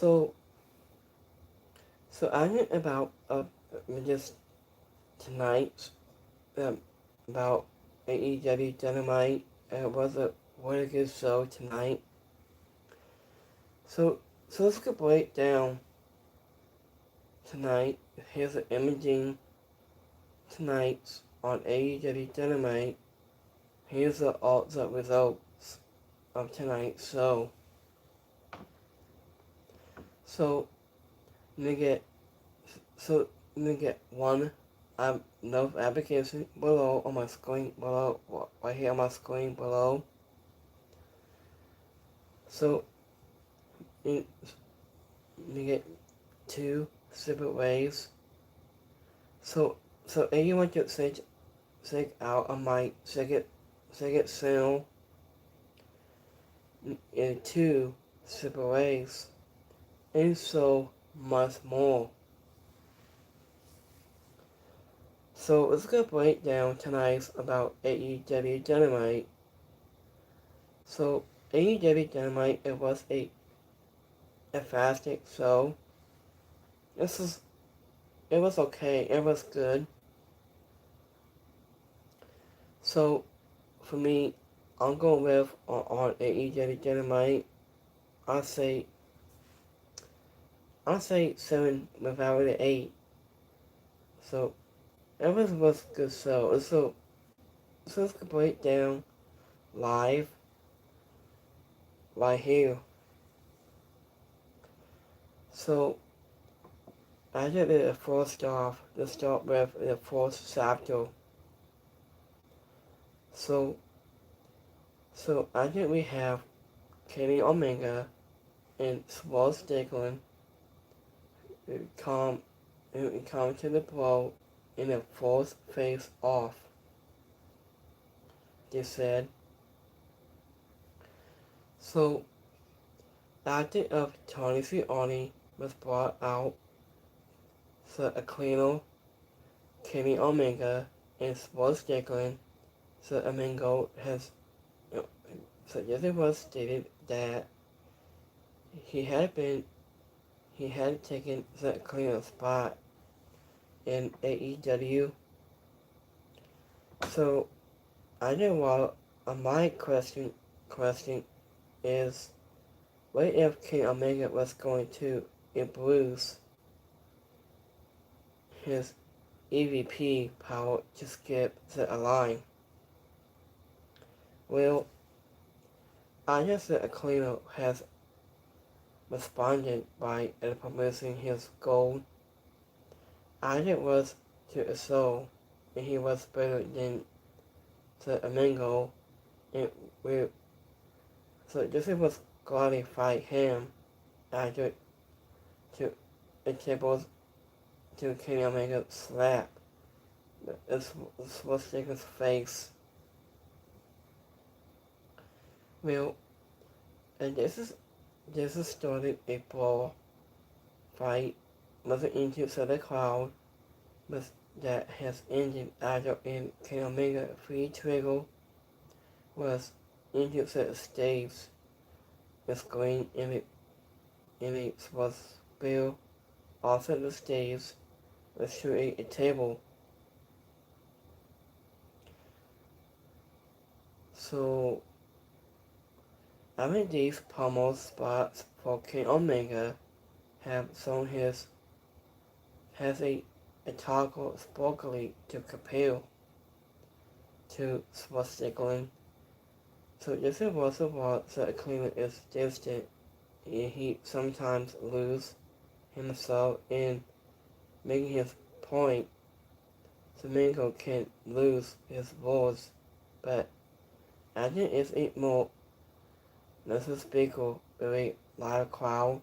So, so I think about just tonight um, about AEW Dynamite. It was a really good show tonight. So, so let's go break down tonight. Here's the imaging tonight on AEW Dynamite. Here's the results of tonight's show. So, you get so you get one no application below on my screen below right here on my screen below. So you, you get two separate ways. So if you want to take out on my second channel in two separate ways, and so much more. So let's go break down tonight about AEW Dynamite. So AEW Dynamite, it was a fantastic show. This is it was okay. It was good. So for me, I'm going with on AEW Dynamite. I say I say 7 without an 8. So it was a good show. So let's break down live right here. So I did it a first off to start with the first chapter. So I think we have Kenny Omega and Swole Strickland who come to the pro in a fourth face off. They said. So after of Tony Gianni was brought out, so Aquino, Kenny Omega, and Swole Strickland, so Amengo has so yes, it was stated that he had taken the Aquino spot in AEW. So I know what my question is, what if Kenny Omega was going to abuse his EVP power to skip the line? Well, I guess that Aquino has responded by publishing his goal. I it was to assault, and he was better than the Amengo, and we so this was qualify him after to attempt to Kenny Omega slap this was Jacob's face. Well, and this is started a brawl fight moving into the crowd, but that has ended after in Kenny Omega free trigger was into the stage. The screen image was built off of the stage was to a table. So I mean these pommel spots for King Omega have shown has a toggle sparkly to compare to swastikling. So this is also what the claimant is distant. He sometimes loses himself in making his point. Domingo can lose his words, but I think it's a more speaker with a live crowd.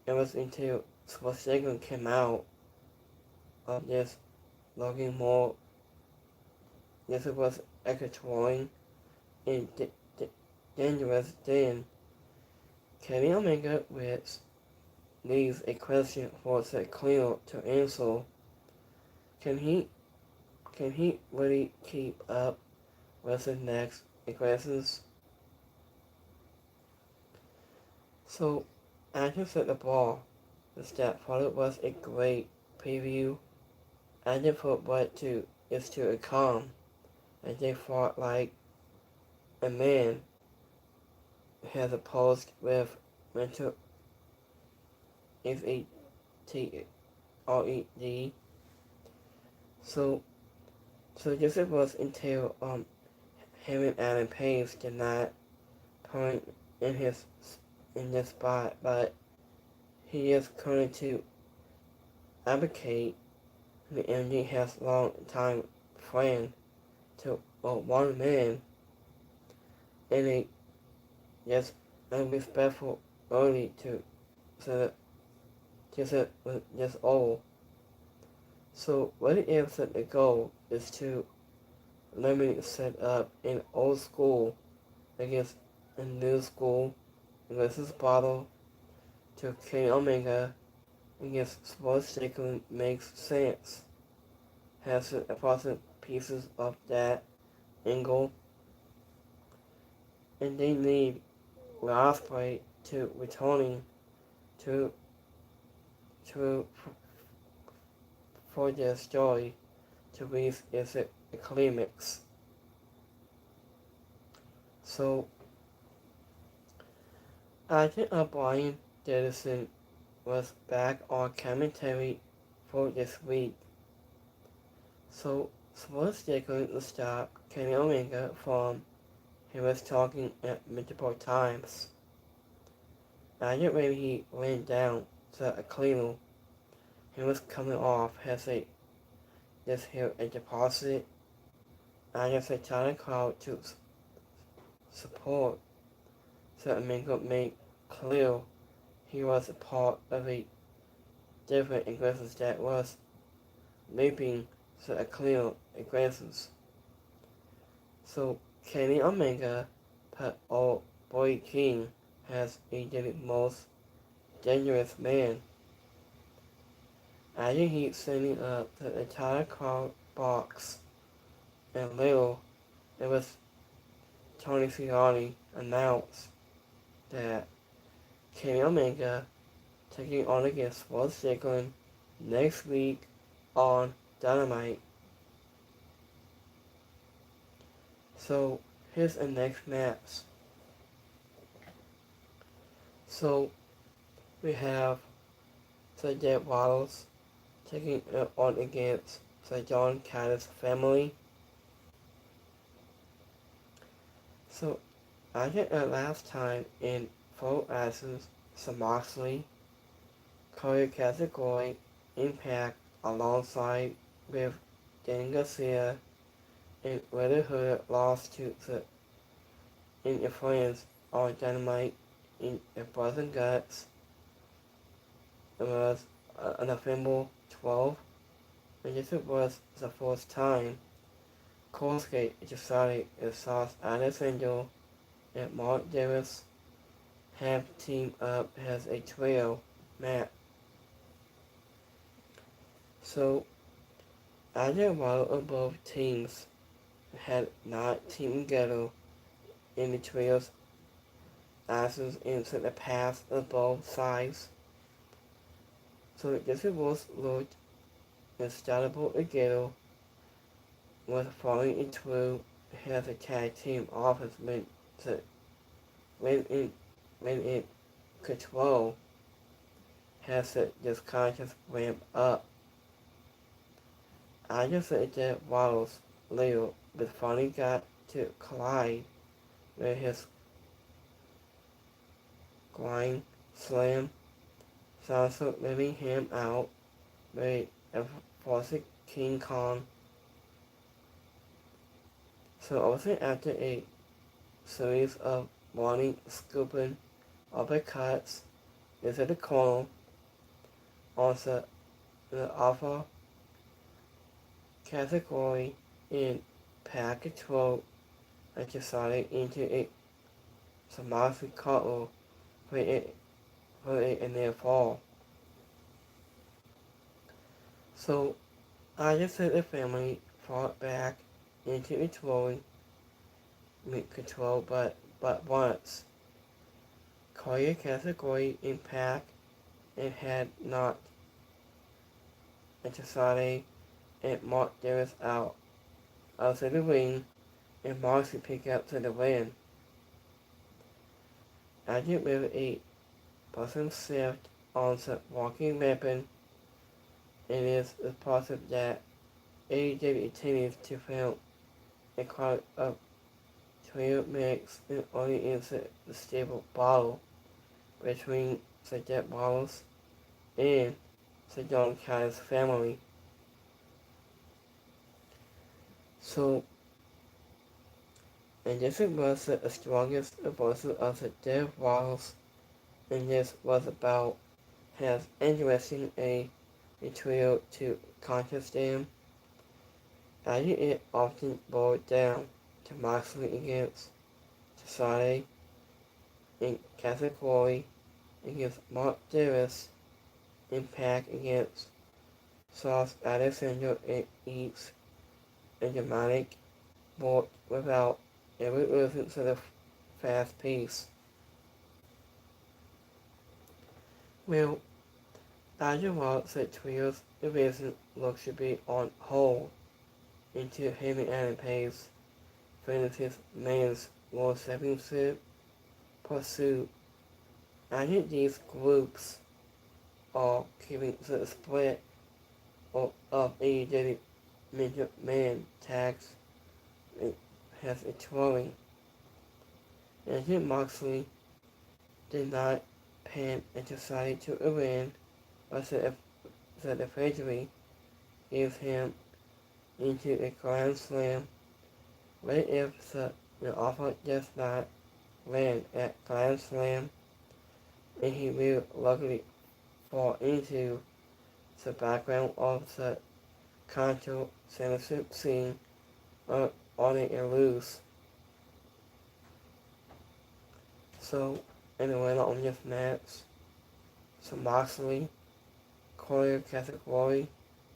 It was until Swastika came out of this looking more. This was echoing and dangerous then. Kenny Omega which leaves a question for the clear to answer. Can he really keep up with the next aggressors? So After set the ball, the stat followed was a great preview. And for what is to come, as they fought like a man has opposed with mental FATRED. So this was until him and Adam Page did not point in this spot, but he is going to advocate. The MD has long time friend to one man in a just unrespectful early to so just old. So what it is that the goal is to eliminate set up in old school against a new school against bottle to Kenny Omega against sports tackling makes sense. Has the opposite pieces of that angle, and they need Ospreay to returning to for their story to reach its climax. So I think Brian Dennison was back on commentary for this week. So sports going to stop Kenny Omega from he was talking at multiple times. I think when he ran down to a cleaner, he was coming off as a just here a deposit. I just a telling crowd to support so Omega made clear he was a part of a different aggressors that was leaping to a clear aggressors. So Kenny Omega put old boy King as the most dangerous man. I think he's setting up the entire crowd box, and little it was Tony Schiavone announced that Kenny Omega taking on against Sports Strickland next week on Dynamite. So here's the next match. So we have the Dead Waddles taking on against the John Caddis family. So I think last time in full absence, Moxley, Corey Category, Impact alongside with Dan Garcia, and Red Hood lost to the Friends on Dynamite in the Blood and Guts. It was November 12th, and this was the first time Colesgate decided to Sauce Alexander and Mark Davis have teamed up as a trio match. So, either one of both teams had not teamed together in the trios asses into the past of both sides. So this was looked unstoppable together with falling into his a tag team office when in control has this conscious ramp up. I just said that Waddles Leo but finally got to collide with his grind slam, also leaving him out with a forced King Kong. So also after a series of morning scooping uppercuts into the corner, also the alpha category in pack control and decided into a Samasi cutter for it in their fall. So I just said the family fought back into the control but once Korea category impact and had not Antisade and Mark Davis out of the ring and Moxley picked up to the win. Agent with a person shift on the walking weapon, it is possible that AEW intended to film a crowd of trio mix and only insert the stable bottle between the dead bottles and the John Kai's family. So, and this was the strongest version of the dead bottles, and this was about has interesting a trio to contest them. As it often boiled down to Moxley against Tasade in category against Mark Davis, Impact against Sauce Alexander and Eats a dramatic board without ever losing to the fast pace. Well, overall, the trio's division looks to be on hold until Heyman and Pace finishes men's World Championship pursuit. I think these groups are keeping the split of AEW major man tags has a twirling. And I think Moxley did not pan and decided to win, or that the victory gives him into a Grand Slam. What if the offer does not land at Grand Slam, and he will luckily fall into the background of the control censorship scene on it and lose. So, in the winner on this match, so Moxley, Korea category,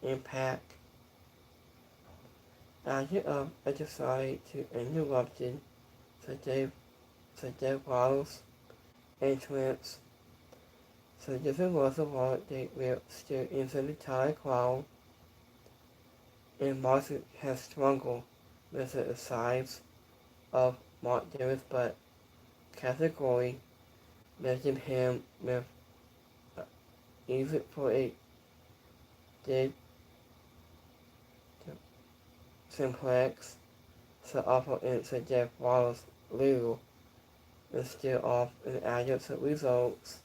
Impact. I decided to interrupt the Dave Bottles entrance. So this was a part they will still into the entire crowd, and Moxley has struggled with the size of Mark Davis, but category mentioned him with easy for a did simplex, so offer into Jeff Wallace legal is still off and added to results,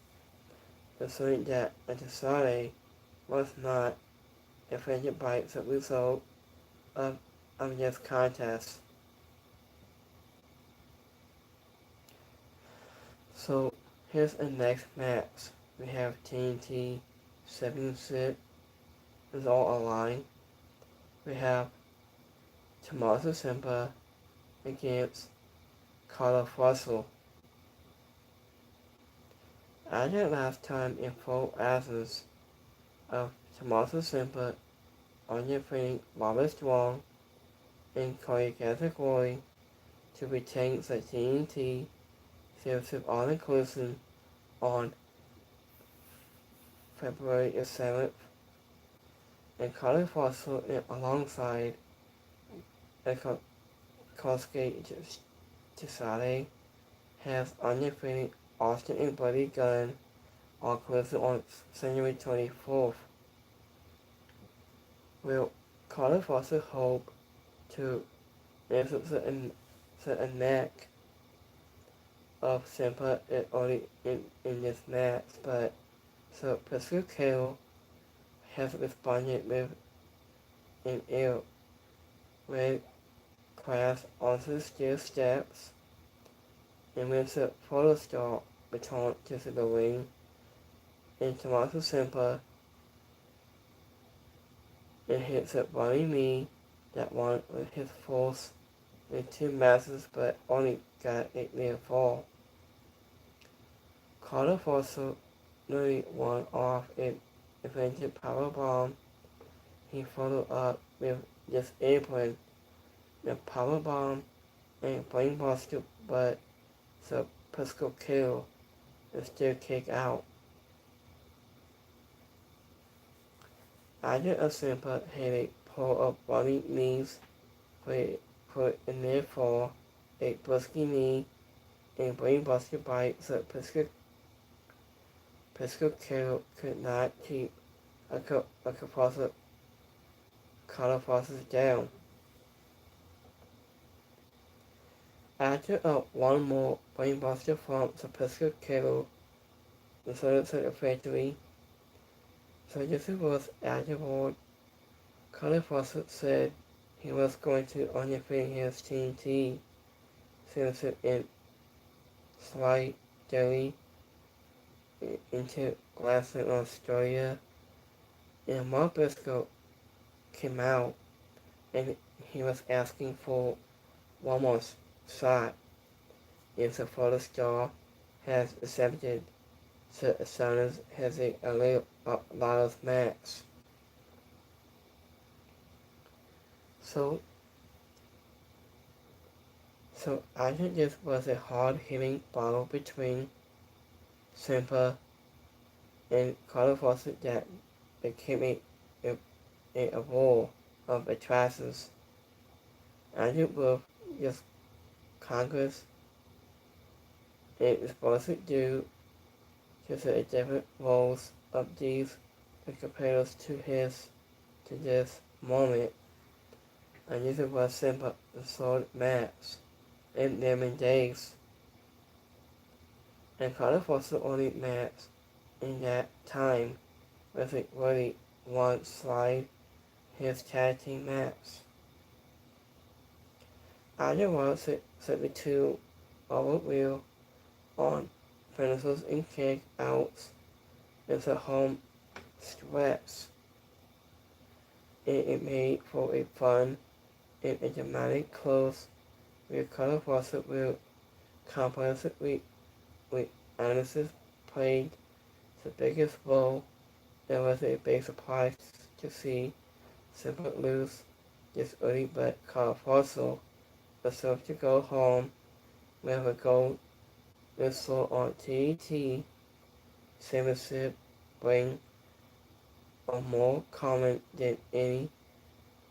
assuming that Antisade was not affected by the result of this contest. So here's the next match. We have TNT 76 is all aligned. We have Tommaso Ciampa against Carlos Russell. As the last time in full absence of Tommaso Ciampa on defeating Robert Strong in Korea category to retain the TNT Championship all-inclusive on February 7th, and Carlos Russell alongside Kosuke Chisade has undefeated Austin and Buddy Gunn all inclusive on January 24th. Will Carlos Russell hope to answer the neck of Ciampa early in this match, but so Pascal Cale has responded with an air red class onto the steel steps, and with the photo star baton to the ring, and Tommaso Ciampa and hits a running knee that one with his force with two masses but only got a near fall. Carlos also nearly won off an eventual powerbomb. He followed up with disabling the powerbomb and brainbuster, but the Pascal Cale and still kick out. After a simple headache, pull up running knees, put in there for a brusky knee, and brain buster bite so Pisco Carol could not keep a compulsive color process down. After one more brainbuster from Pisco Carol, the Soda Factory, so this was afterward. Color Fawcett said he was going to unify his TNT citizen in slight dairy into Glassland, Australia, and Mark Briscoe came out and he was asking for one more shot if the photo star has accepted so Sanders has a lot of match. So I think this was a hard-hitting battle between Simpa and Carter Fawcett that became a war of attractions. I think with just Congress, it is supposed to do just a different roles of these compared to this moment. And this was Simpa the sword match in them in days. And Carter Fawcett only match in that time was it really one slide his tag team match. Otherwise, set the two over wheel on finishes and kick outs into home stretch. It made for a fun and a dramatic close where Carter Fawcett will comprehensively with Anderson played the biggest role. It was a big surprise to see Simple lose this early, but Carter Fawcett deserved to go home with a gold whistle on TNT championship ring, a more common than any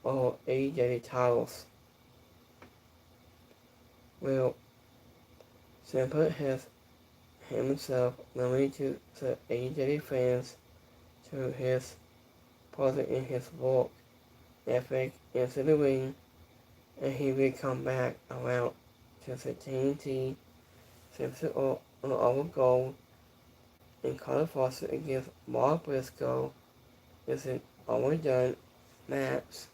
of AEW titles. Well, Simple has himself limited to AEW fans through his position in his work ethic into the ring, and he will come back around to the TNT championship on over gold, and Carter Fawcett against Mark Briscoe is an overdone match,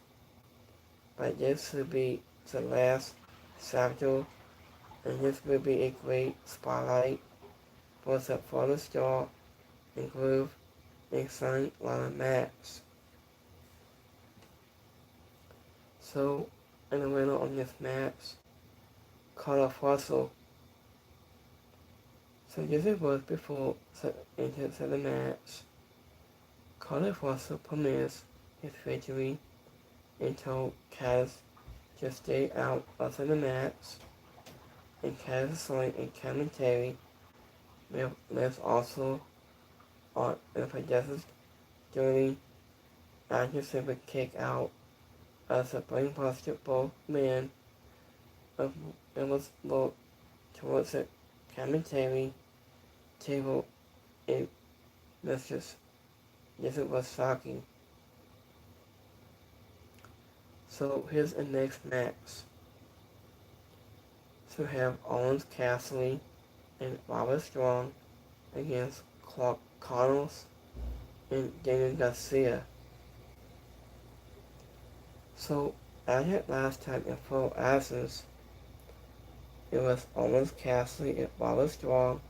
but this will be the last chapter, and this will be a great spotlight for the photo star and groove and sun line match. So, in the winner of this match, Carter Fawcett. So this was before into the match. Carter Fawcett promised his victory and told Kaz to stay out of the match, and Kaz signed in commentary with also on the producers during after Simple kick out as a brainbuster both men it was looked towards the commentary table and Mrs. This was shocking. So here's the next match. So we have Owens Cassidy and Robert Strong against Clark Connors and Daniel Garcia. So after last time in full absence, it was Owens Cassidy and Robert Strong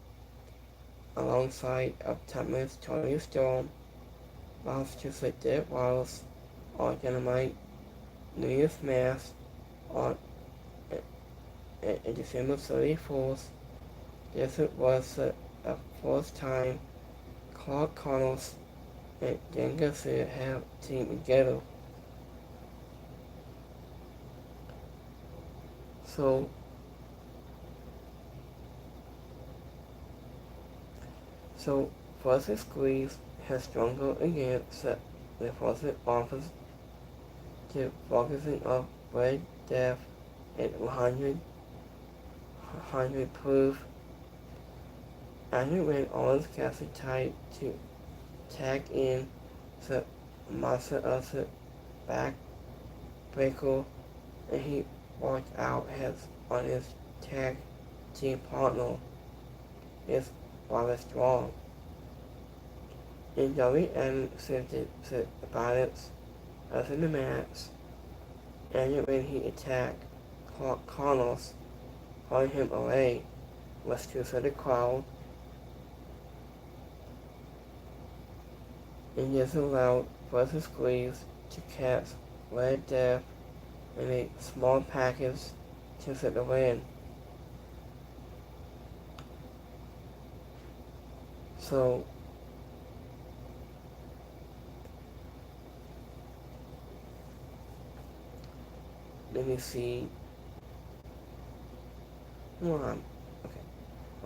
alongside of Thomas Tony Storm, lost to the Dead Waters on Dynamite, New Year's Mass on December 34th. This was the fourth time Clark Connors and Dan Garcia have teamed together. So So first squeeze has struggled against the first offers to focusing on break depth at 100 proof. And when Owens Cassie tried to tag in the master of the back breaker, and he walked out heads on his tag team partner is rather strong. In Joey and shifted the balance as in the match, and when he attacked Connors, pulling him away, was to the crowd, and just allowed first squeeze to catch Red Death in a small package to set the win. So let me see. Okay.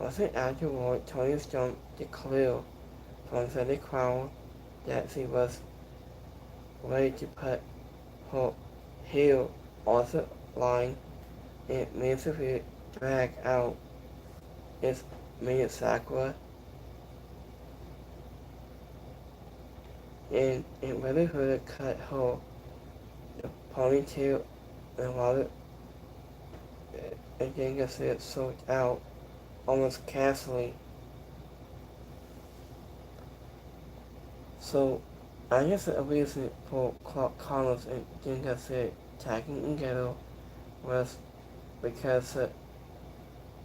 Also afterward, Tony Storm declared from the crowd that she was ready to put her heel on the line and massively drag out its Mini Sakura, and it really could cut her the ponytail and while it again gets it soaked out almost casually. So I guess the reason for Clark Connors and Ginga tagging together was because it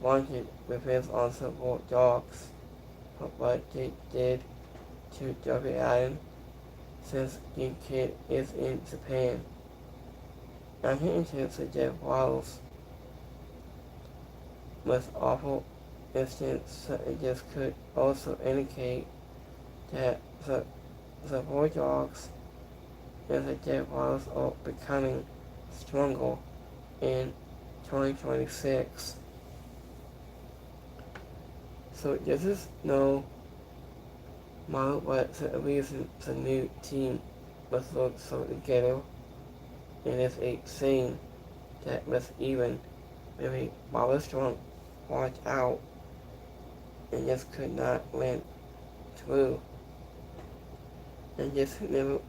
wanted revenge on the War Dogs for what they did to Joey Allen since the kid is in Japan. I think into the Jeff Waddles was awful instance, so it just could also indicate that the War Dogs and the Jeff Waddles are becoming stronger in 2026. So this is no matter what the reason the new team was so together, and it's a scene that was even maybe Bobby Strong walked out and just could not win through. And just never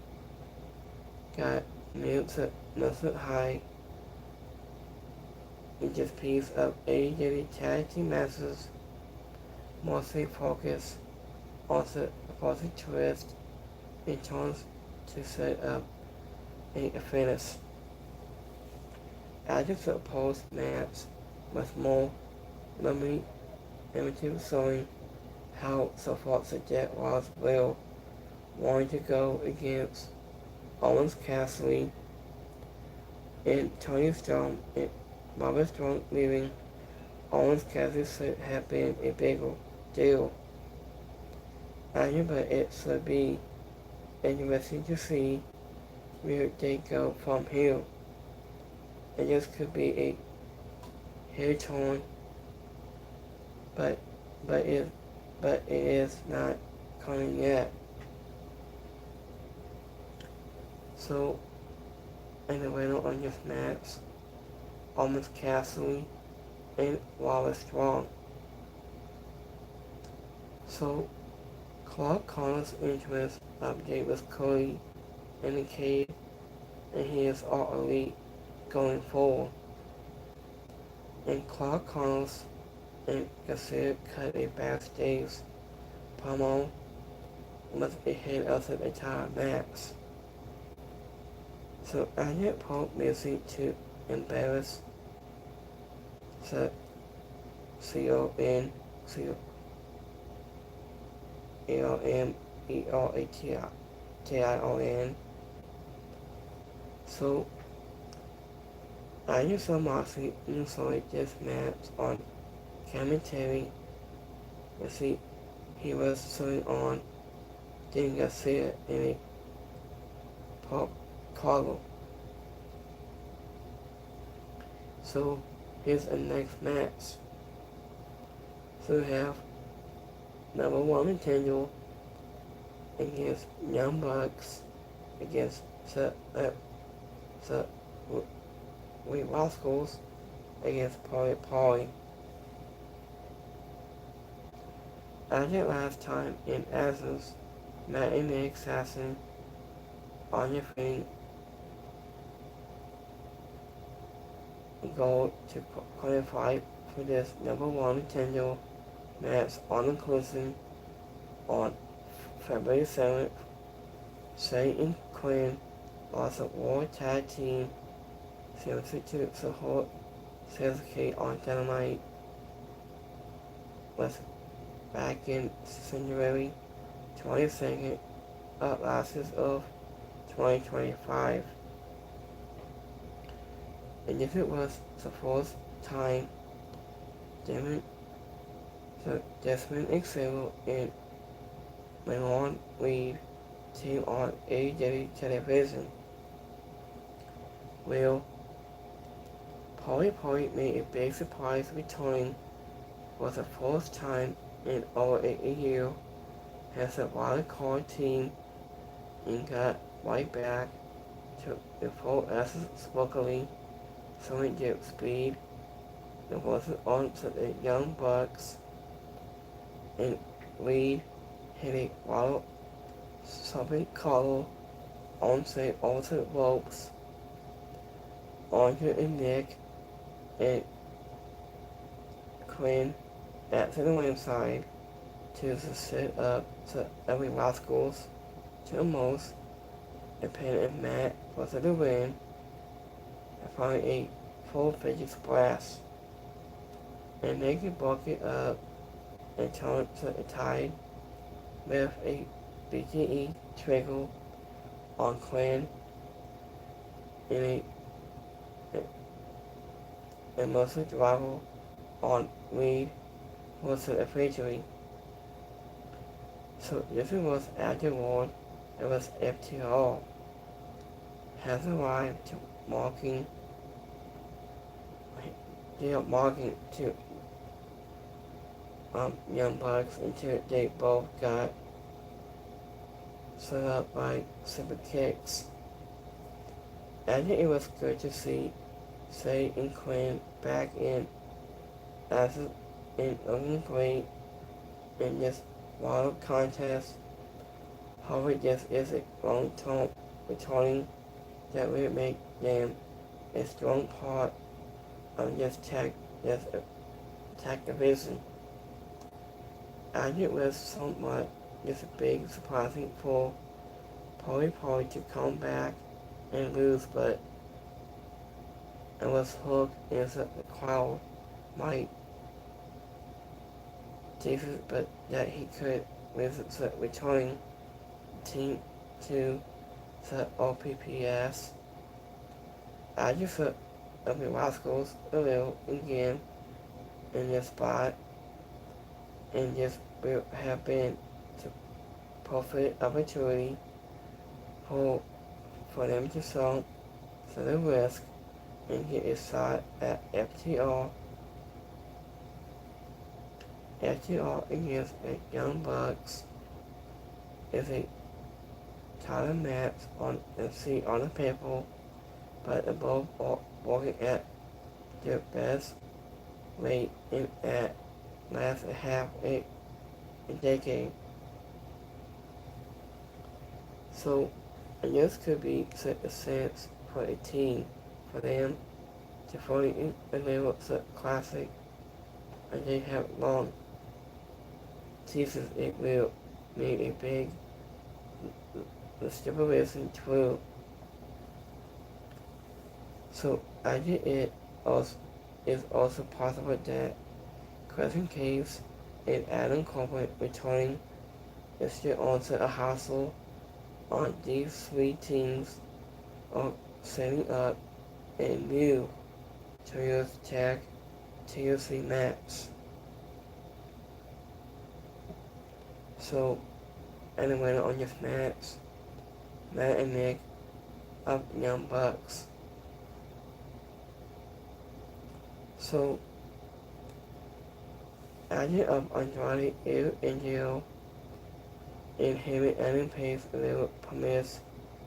got near to nothing high. It's just piece of AEW tag team matches, mostly focused on the opposing twist in terms to set up a finish. After the post match was more limited showing how so far the Jet was will wanting to go against Owens Cassidy and Tony Storm and Bobby Strong leaving Owens Cassidy should have been a bigger deal. But it should be interesting to see where they go from here. And this could be a hair torn, but it is not coming yet. So, and the winner on this match, Owens Cassidy and Wallace Strong. So, Clark Connors' interest update was Cody in the cave, and he is all elite going forward. And Clark Connors and Garcia cut a backstage promo with a head of the entire match. So I get Pope missing to embarrass the CONELMERATION. So I just saw Moxley enjoy this match on commentary. You see, he was sitting on Dean Garcia in a pop collar. So here's the next match. So we have number one contender against Young Bucks against the Rascals against Polly. As it last time in Athens, Matt and Nick Sasson on the ring goal to qualify for this number one contender match on the closing on February 7th. Shay and Quinn lost the World Tag Team Championship to support Sasuke on Dynamite was back in January 22nd of last year of 2025. And if it was the first time Desmond Xavier and Leon Reed team on AEW television. Well, Polly made a big surprise returning for the first time in over a year as a wild card team and got right back to the full essence locally, showing their speed. It wasn't on to the Young Bucks, and Reed hit a wild something collar onto the ropes. Andre and Nick and Quinn at the ringside to set up to every Rascals to the most, and Penn and Matt was to the win, and finally a full-figure splash. And Nick broke it up and turned to a tie with a BTE trigger on Quinn and a muscle driver on Reed was a victory. So this was afterward. It was FTR has arrived to marking to Young Bucks until they both got set up by super kicks. I think it was good to see Say and Quinn back in as in looking great in this wild contest. However, this is a long-term returning that will make them a strong part of this tag division. I think it was somewhat just a big surprising for Polly to come back and lose, but it was hooked into the crowd might Jesus, but that he could with the returning team to the OPPS. I just put the Rascals a little again in this spot, and this will have been to perfect opportunity for them to show the risk and get a shot at FTR. FTR against the Young Bucks is a title match on the paper, but they both are working at their best rate in at last half a decade. So, and this could be a sense for a team for them to fully enable the classic, and they have long seasons. It will need a big stipulation through. So I think it also is also possible that Crescent Caves and Adam Cole returning is still onto a hustle on these three teams of setting up a new Trios Tag TLC match. So, and the winner on this match, Matt and Nick of Young Bucks. So, Agent of Andrade El Angel and Hammond Adam Pace will promise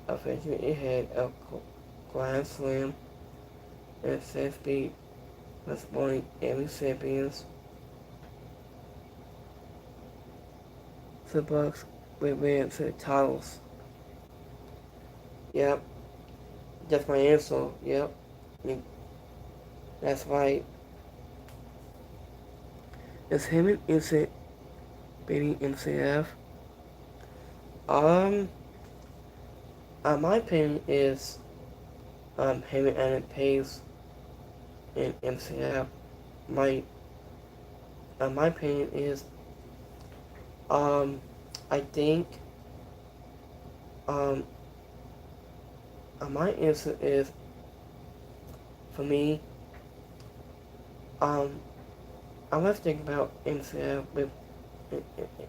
officially ahead of Grand Slam and Seth Beat was born every champions. The Bucks will win to the titles. Yep, that's my answer. Yep, that's right. Is Hammond instant beating MCF? Um, my opinion is Hammond Adam Pace and MCF. My my opinion is I think um my answer is for me I was thinking about MCF with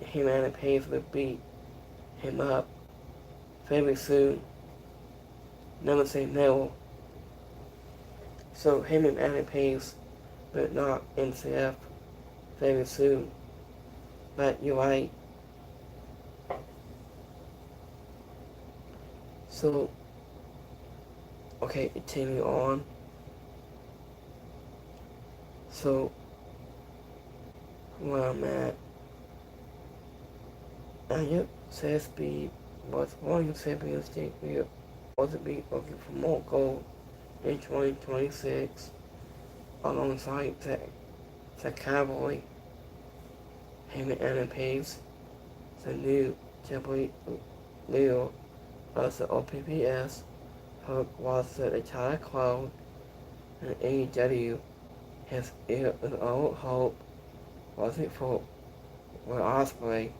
him and Pace would beat him up very soon. Never say no. So him and Adam Pace but not MCF very soon. But you're right. So okay, continue on. So where I'm at, yep, CSB was one Champions League will also be looking for more gold in 2026 alongside the Cowboy, Hammond and Pace, the new Temple Leo of the OPPS, Hook was the entire cloud, and AEW has an old hope was it for Osprey.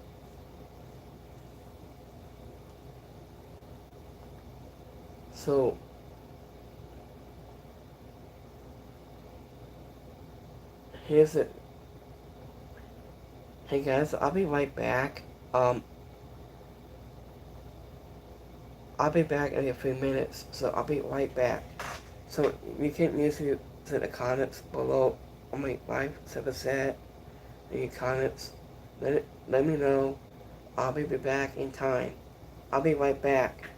So here's it. Hey guys, I'll be right back. I'll be back in a few minutes, so I'll be right back. So you can use it to the comments below on my live episode in your comments. Let me know. I'll be back in time. I'll be right back.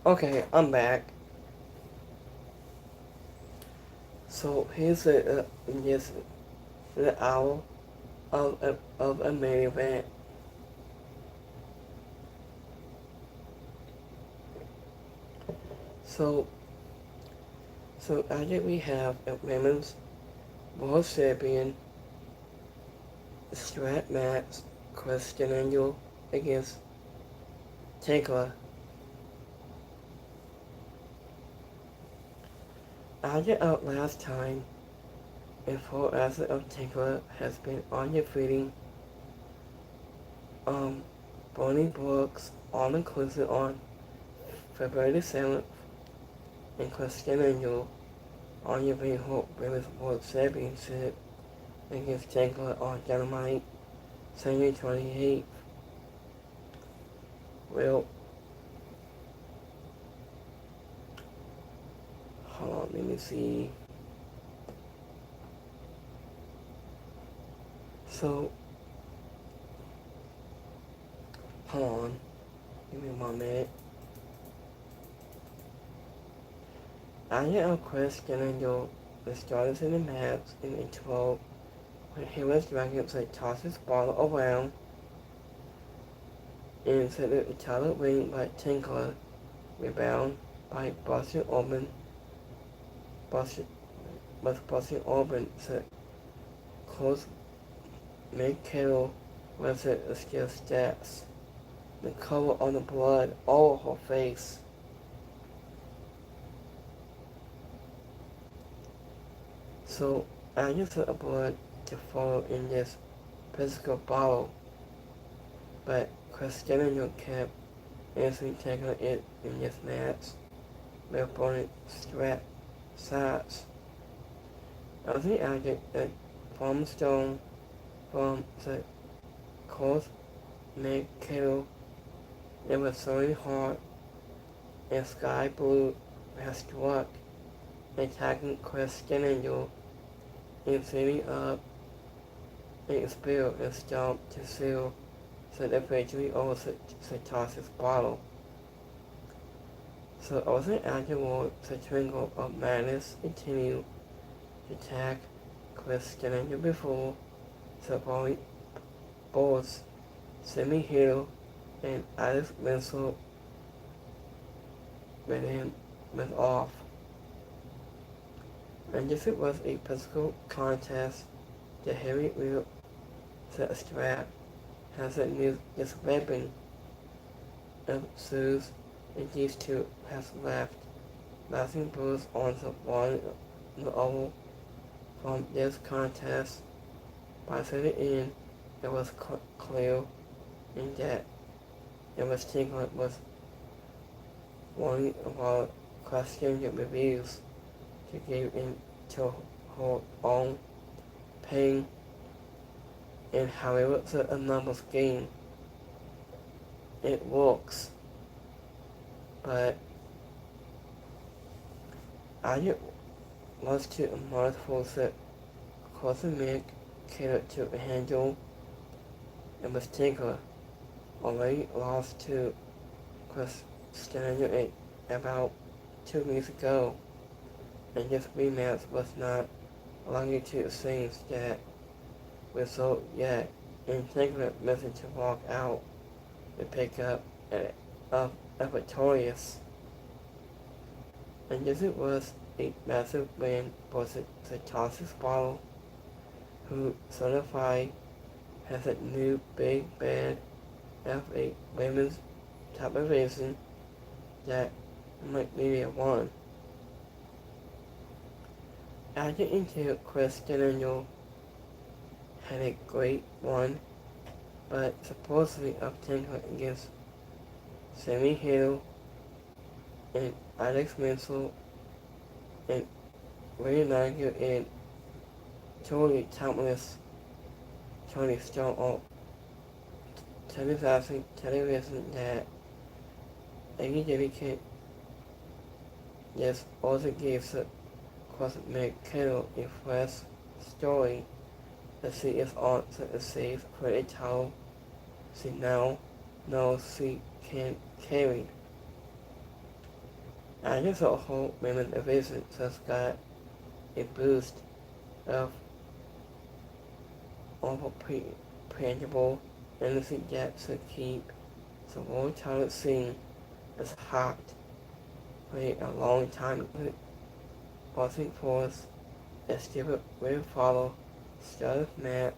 Okay, I'm back. So here's the hour of a main event. So after we have a women's world champion Strat match, Christian Angel against Tankla. Added out last time, and full asset of Tankla has been undefeated. Bonnie Brooks, all inclusive on February the 7th, and Christian Angel on your Being Hope Women's World Championship against Tankla on Dynamite, Sunday 28th. Well, hold on, let me see. So, hold on, give me 1 minute. Anya of Christian Angel was started in the match in the 12 when he was dragging to toss his ball around and set the title win by Tinkler, rebound by Boston Open. Boston Open to close mid-kettle was the skill stats. the color of the blood all over her face. So I used the blood to follow in this physical bottle, but Christina kept instantly taking it in this match with burning strap sides. I was the addict that from stone from the course made kettle. It was so hard and sky blue had struck, attacking Christina and setting up a spill and stomped to seal so eventually over the toss's bottle. So also afterward, the triangle of madness continued to attack Christina before the both semi-hero and Alex Winslow with him went off. And if it was a physical contest, the heavy wheel set strap hasn't used its weapon of Sue's and these two has left, lasting blows on the oval from this contest. By the end, it was clear in that it was Tingler was one of our questioning reviews to give in to her own pain and however the numbers game it works. But I was too multiple that cosmic catered to handle in particular already lost to Christina about 2 weeks ago, and this rematch was not likely to scenes that result yet, in particular missing to walk out and pick up a victorious. And this was a massive win for the Toss's bottle, who certified as a new big bad of a women's top division that might be a one. After into Chris Daniel had a great one, but supposedly obtained against Sammy Hill and Alex Mansell and Ray Nagel and totally timeless Tony Stone on television that AEW just also gives the Cosmic Kettle a fresh story that she is on the safe for a title she now knows she can carry. I just the whole women's division just got a boost of unpredictable energy that should keep the world title scene as hot for a long time. Boxing Force as Stupid will follow started match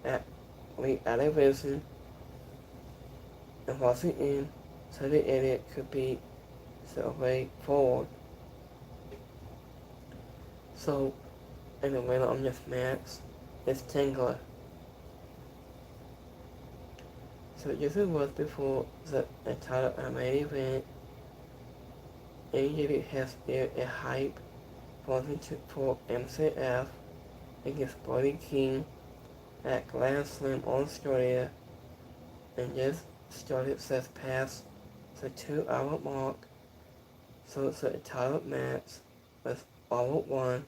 at the elevation and boxing in so the idiot could be the way forward. So in the winner of this match is Tingler. So this was before the title main event. AEW has built a hype for MCF against Brody King at Grand Slam on Australia, and this started just past the 2-hour mark, so the title match was all won.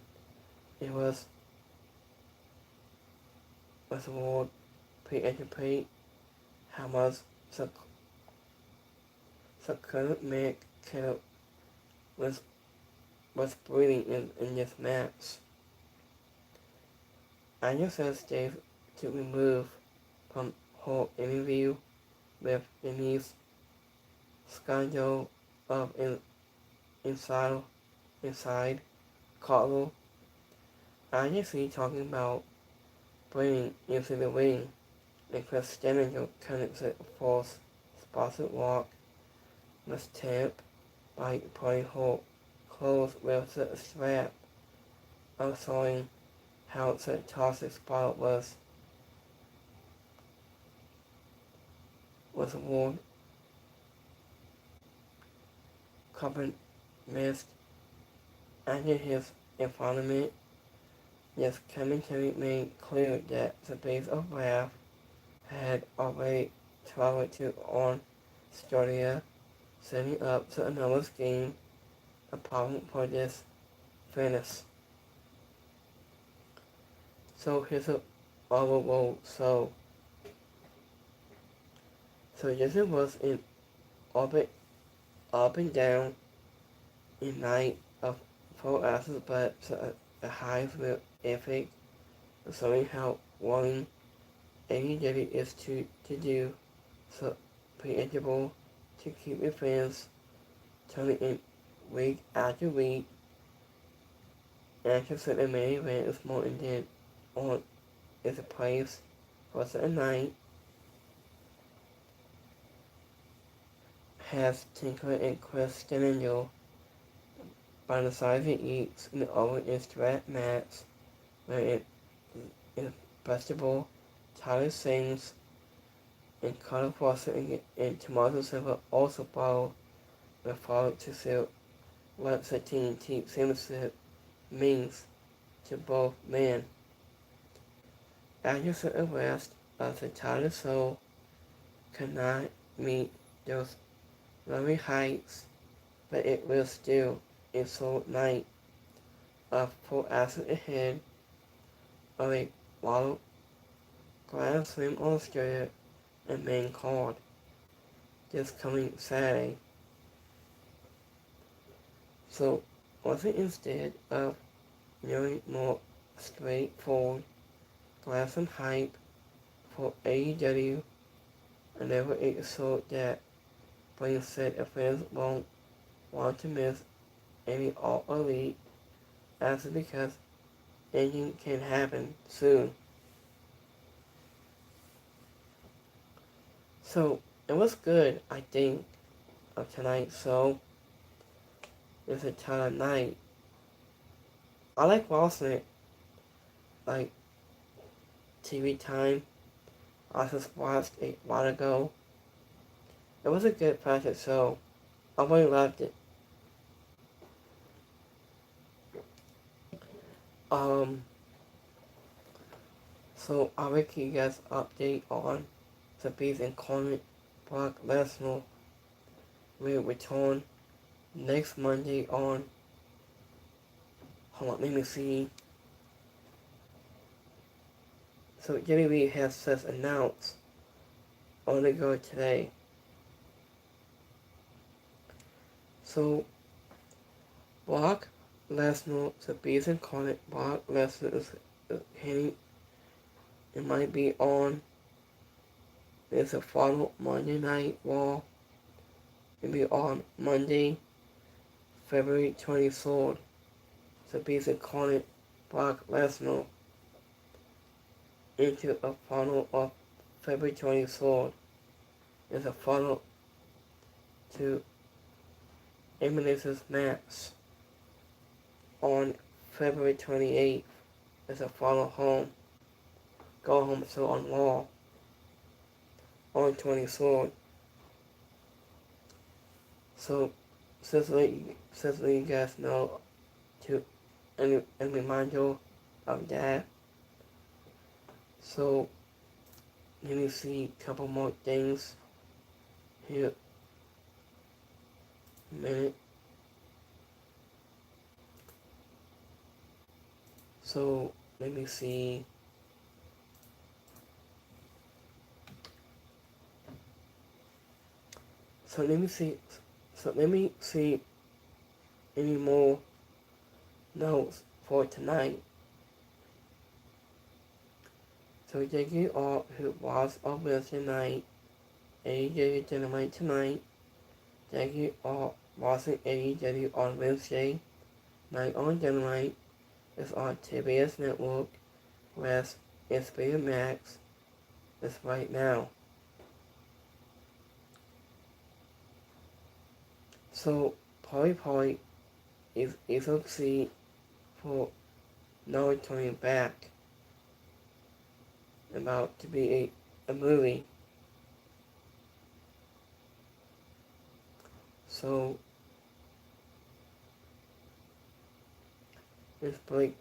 It was award pre-educate how much the current Mick was breathing in this match. I just asked Dave to remove from her interview with Denise scandal of inside Carlo. I just see talking about bringing into the ring and Chris Daniel connects it false Boston Rock was tapped by putting her clothes with the strap of showing how the toxic spot was worn. Covered missed after his involvement. This commentary made clear that the base of wrath had already traveled to Australia, setting up to another scheme, a problem for this Venice. So here's a overall so this was in orbit up and down in night of 4 hours, but the highs were epic, showing how willing AEW is to do so predictable to keep your fans turning in week after week. And to set the main event is more intent on is a place for the night. Has Tinker and Chris Stenangel by the side of the Eats in the over strap match where it is Vegetable, Tyler Sings, and Carter Foster and Tomato Silver also follow the follow to see what the TNT Championship means to both men. After the arrest of the Tyler Soul cannot meet those lovely heights, but it will still a soul night of 4 hours ahead of a wild Grand Slam Australia and main card this coming Saturday. So, was it instead of nearly more straightforward glass and hype for AEW, and never a result that Blaine said if fans won't want to miss any All Elite, as because anything can happen soon. So, it was good, I think, of tonight, so it's a ton of night. I like watching it, like TV time. I just watched a while ago. It was a good practice show. I really loved it. So I'll make you guys update on the Beast Incarnate Brock Lesnar will return next Monday on, hold on, let me see. So WWE has just announced on the go today. So Brock Lesnar, the Beast Incarnate, Brock Lesnar is hitting. It might be on. There's a final Monday Night Raw. It'll be on Monday, February 23rd. The Beast Incarnate, Brock Lesnar, into a final of February 23rd. There's a final to Eliminator's match on February 28th. There's a final home. Go home show on Raw on 23rd. So, just let you guys know to and remind you of that. So, let me see a couple more things here. A minute. So, let me see. So let me see any more notes for tonight. So thank you all who watched or listened tonight. AEW Dynamite tonight. Thank you all watching AEW on Wednesday night on Dynamite. It's on TBS Network, whereas HBO Max is right now. So Polly is upset for not returning back about to be a movie. So it's Blake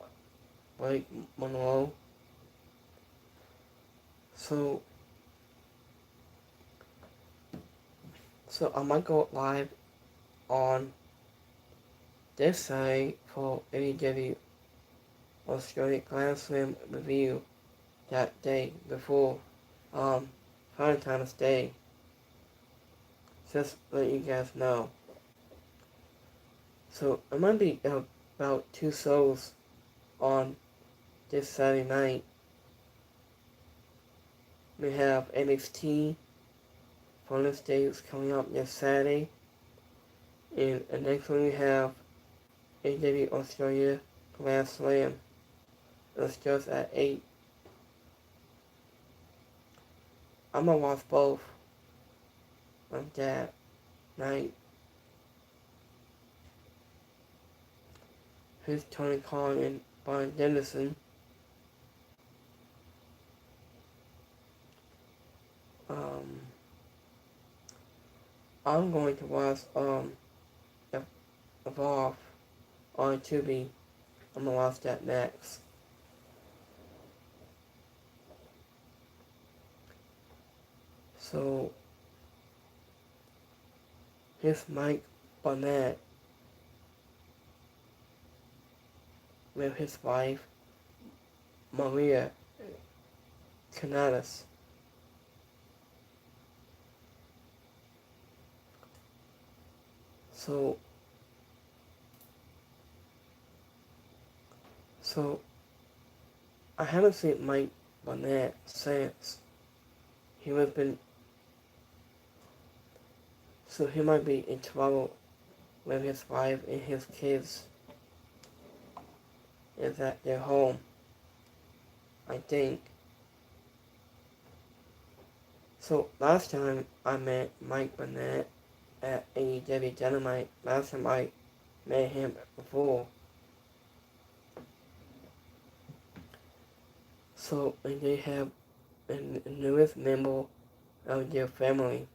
Monroe. So I might go live on this side for AEW Australia Grand Slam review that day before Valentine's Day. Just let you guys know. So it might be about 2 shows on this Saturday night. We have NXT bonus days coming up this Saturday. And the next one we have AEW Australia Grand Slam. It starts at 8. I'm gonna watch both on that night. Here's Tony Khan and Brian Dennison. I'm going to watch Evolve on Tubi. I'm gonna watch that next. So here's Mike Barnett with his wife Maria Canales. So I haven't seen Mike Barnett since he might be in trouble with his wife and his kids is at their home, I think. So last time I met Mike Barnett at AEW Dynamite, last time I met him before. So, and they have a newest member of their family.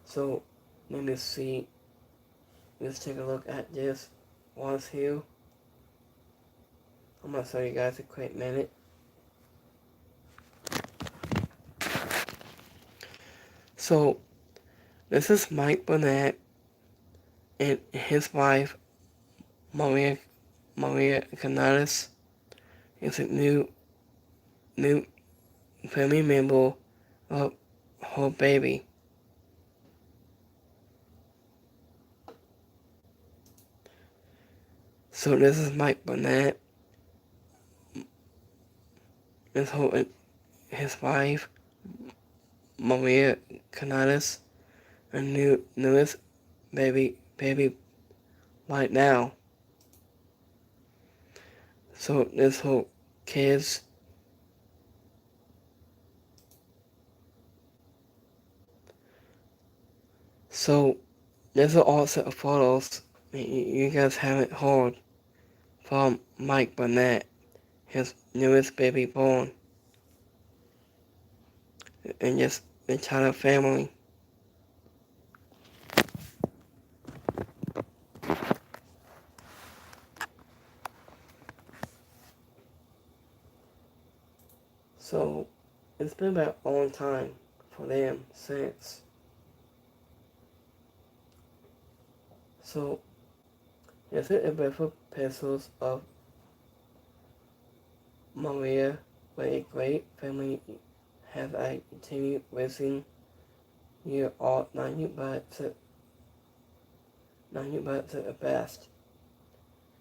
So, let me see. Let's take a look at this once here. I'm gonna show you guys a quick minute. So, this is Mike Barnett and his wife, Maria Canales, is a new family member of her baby. So this is Mike Barnett, his wife, Maria Canales, and newest baby right now. So this whole kids. So there's all set of photos you guys haven't heard from Mike Barnett, his newest baby born, and just the entire family. So it's been about a long time for them since. So is it a beautiful pictures of Maria with a great family has a continued racing year all 90 bucks at the best.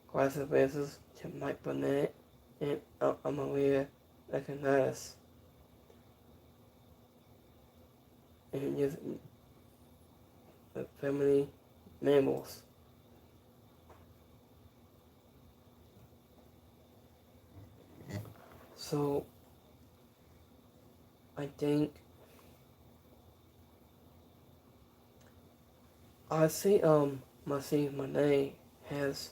Congratulations to Mike Barnett and Maria Canales. And just the family members. So I think I see Monet has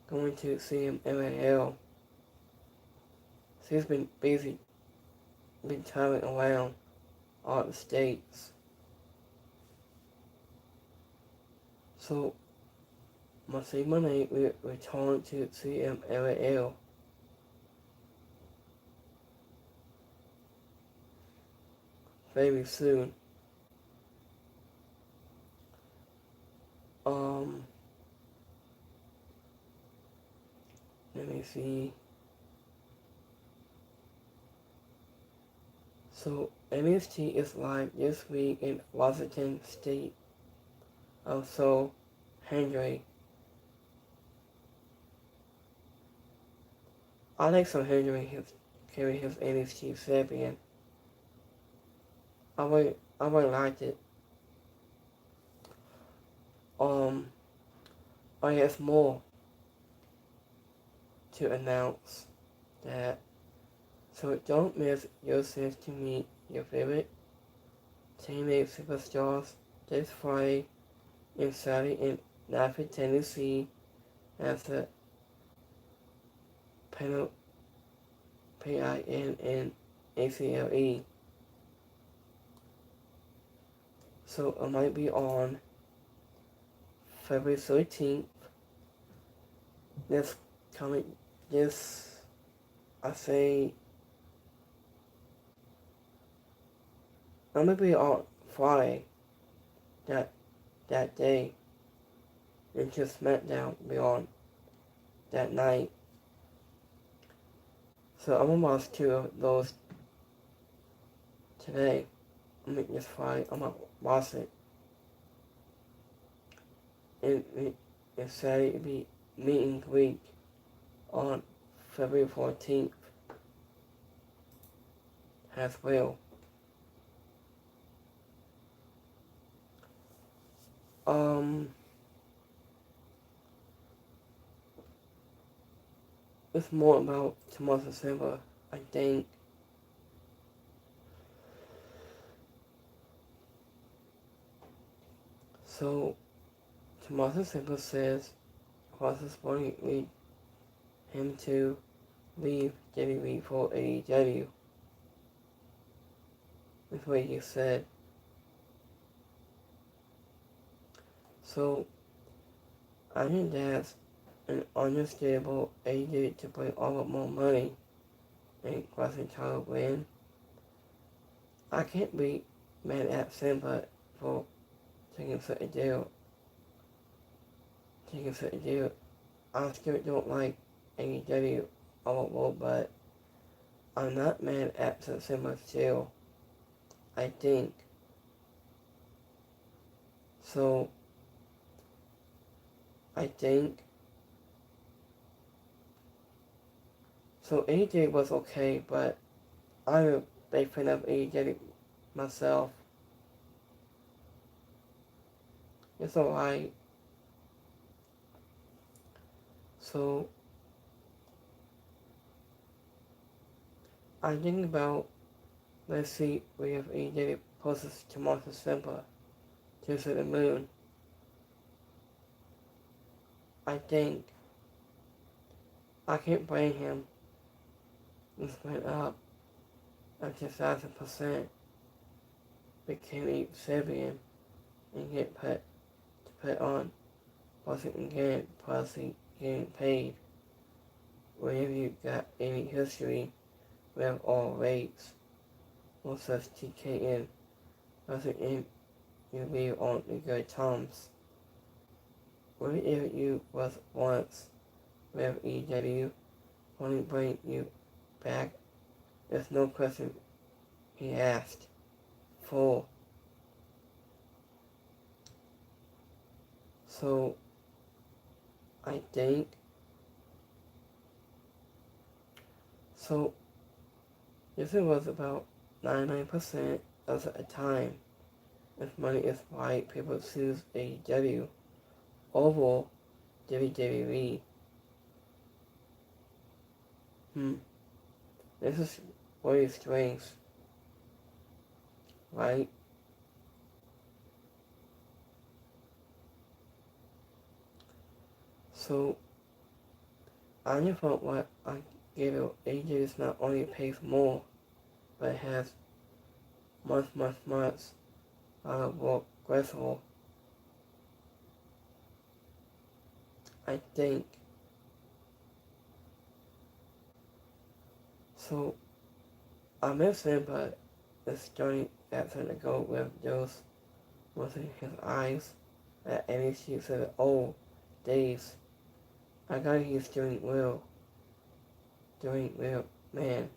going to CMLL. She's been busy, been traveling around all the states. So Marcy Monet will return to CMLL. Very soon. Um, Let me see. So NXT is live this week in Washington State. Also, Henry. I like some Henry carry his NXT champion. I really liked it. I have more to announce that. So don't miss your chance to meet your favorite TNA superstars this Friday and Saturday in Nashville, Tennessee at the Panel PINNACLE. So I might be on February 13th. This I say, I'm gonna be on Friday that day, and just SmackDown be on that night. So I'm gonna watch two of those today. This Friday, I'm gonna watch it. And Saturday it'll be meet and greet on February 14th as well. It's more about tomorrow December, I think. So tomorrow December says Cross Sporting lead him to leave WWE for AEW. That's what he said. So I think that's an understandable AEW to bring all up more money and Crossing title win. I can't be mad at Simba for taking such a deal. I still don't like AEW overall, but I'm not mad at Simba's deal. I think. So AEW was okay, but I'm a big fan of AEW myself. It's alright. So I think about, let's see, we have AEW posts tomorrow December, to the moon. I think I can't blame him. This went up at 2,000%, became a Serbian and get put on, wasn't again, plus he getting paid. Whenever you got any history with all rates, or such TKN, wasn't in, you leave on the good terms. Whenever you was once with EW, want to bring you back, there's no question he asked for. So I think this was about 99% of the time. If money is right, people choose AEW over WWE. This is very strange, right? So I just thought what I gave it ages not only pays more, but has months more graceful. I think. So I'm missing, but it's starting that's going to go with those within his eyes. At any she said, "Oh, days. I got he's doing well, man."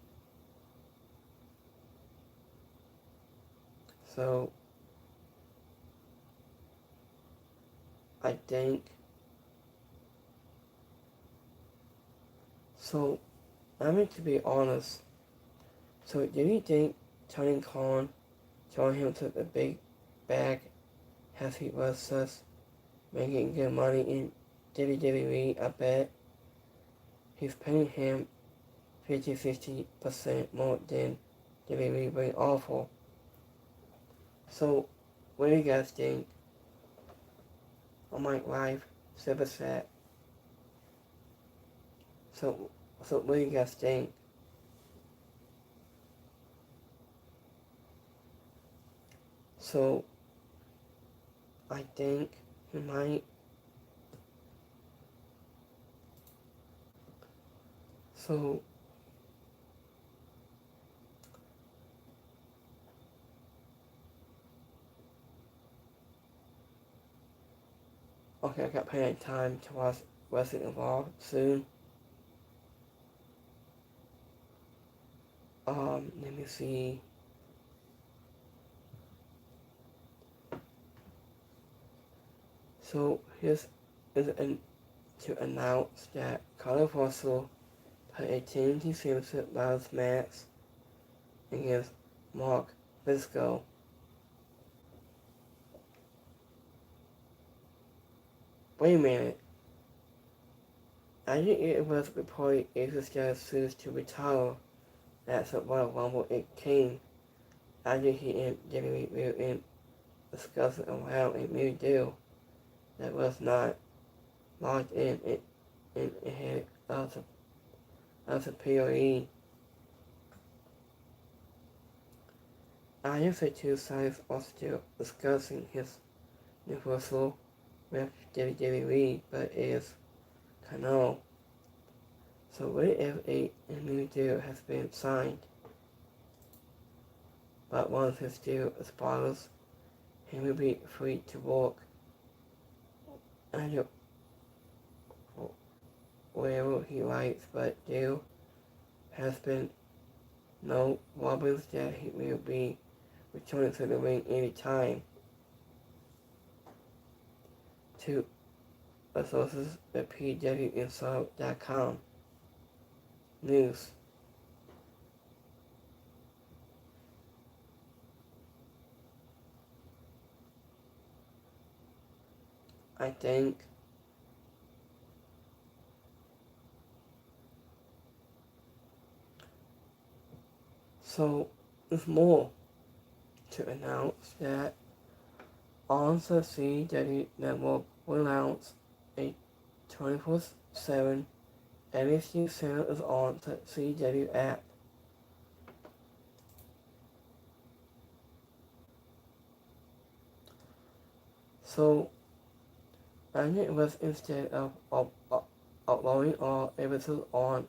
So I think. So I mean to be honest. So do you think Tony Khan showing him to the big bag as he was just making good money in WWE? I bet he's paying him 50-60% more than WWE being awful. So what do you guys think? On my live super chat. So what do you guys think? So I think he might. So okay, I got plenty of time to watch Wrestling Evolved soon. Let me see. So here's to announce that Colin Russell put a TNT Championship Ladder match against Mark Briscoe. Wait a minute. I think it was reported AJ Styles chose to retire at the Royal Rumble. It came after he and WWE were in discussing around a new deal that was not locked in. It had as a POE. I guess the two sides are still discussing his universal with WWE, but is canal. So what if a new deal has been signed, but once his deal expires, he will be free to work and wherever he likes, but there has been no rumblings that he will be returning to the ring anytime. To sources at pwinsight.com news. I think so. There's more to announce that on the CW network will announce a 24/7 NXT channel is on the CW app. So, I think it was instead of uploading all episodes on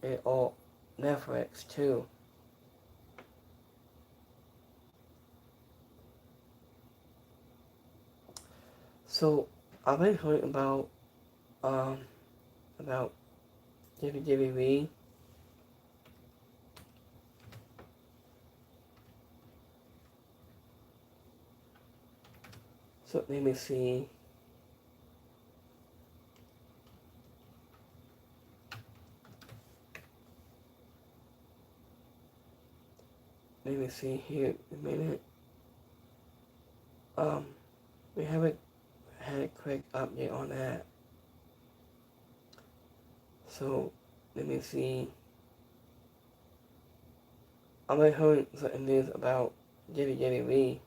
it or Netflix too. So, I've been hearing about WWE. So let me see. Let me see here a minute. We haven't had a quick update on that. So let me see. I've been hearing certain news about WWE.